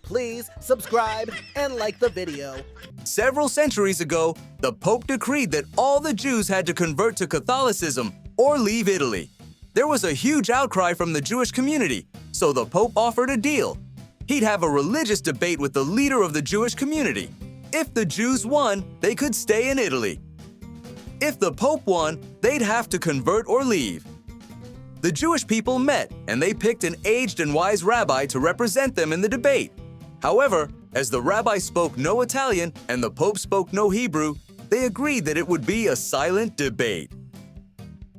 Please subscribe and like the video. Several centuries ago, the Pope decreed that all the Jews had to convert to Catholicism or leave Italy. There was a huge outcry from the Jewish community, so the Pope offered a deal. He'd have a religious debate with the leader of the Jewish community. If the Jews won, they could stay in Italy. If the Pope won, they'd have to convert or leave. The Jewish people met, and they picked an aged and wise rabbi to represent them in the debate. However, as the rabbi spoke no Italian and the Pope spoke no Hebrew, they agreed that it would be a silent debate.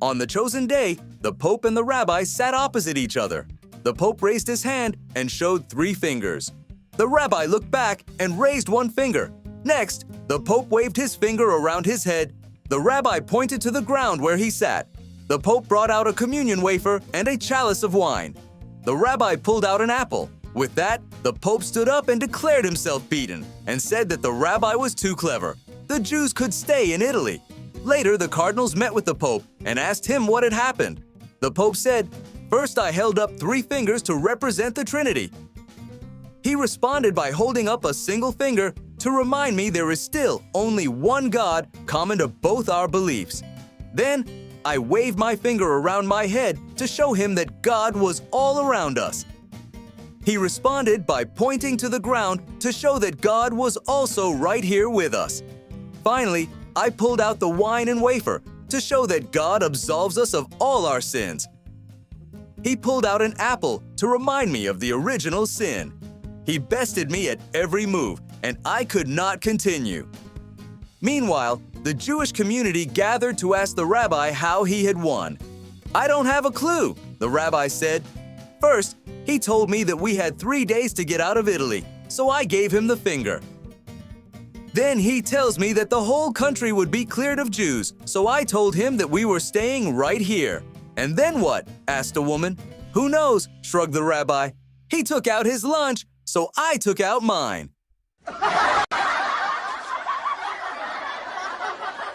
On the chosen day, the Pope and the rabbi sat opposite each other. The Pope raised his hand and showed 3 fingers. The rabbi looked back and raised 1 finger. Next, the Pope waved his finger around his head. The rabbi pointed to the ground where he sat. The Pope brought out a communion wafer and a chalice of wine. The rabbi pulled out an apple. With that, the Pope stood up and declared himself beaten and said that the rabbi was too clever. The Jews could stay in Italy. Later, the cardinals met with the Pope and asked him what had happened. The Pope said, "First, I held up 3 fingers to represent the Trinity." He responded by holding up a single finger to remind me there is still only one God common to both our beliefs. Then, I waved my finger around my head to show him that God was all around us. He responded by pointing to the ground to show that God was also right here with us. Finally, I pulled out the wine and wafer to show that God absolves us of all our sins. He pulled out an apple to remind me of the original sin. He bested me at every move, and I could not continue. Meanwhile, the Jewish community gathered to ask the rabbi how he had won. "I don't have a clue," the rabbi said. First, he told me that we had 3 days to get out of Italy, so I gave him the finger. Then he tells me that the whole country would be cleared of Jews, so I told him that we were staying right here. "And then what?" asked a woman. "Who knows?" shrugged the rabbi. "He took out his lunch, so I took out mine."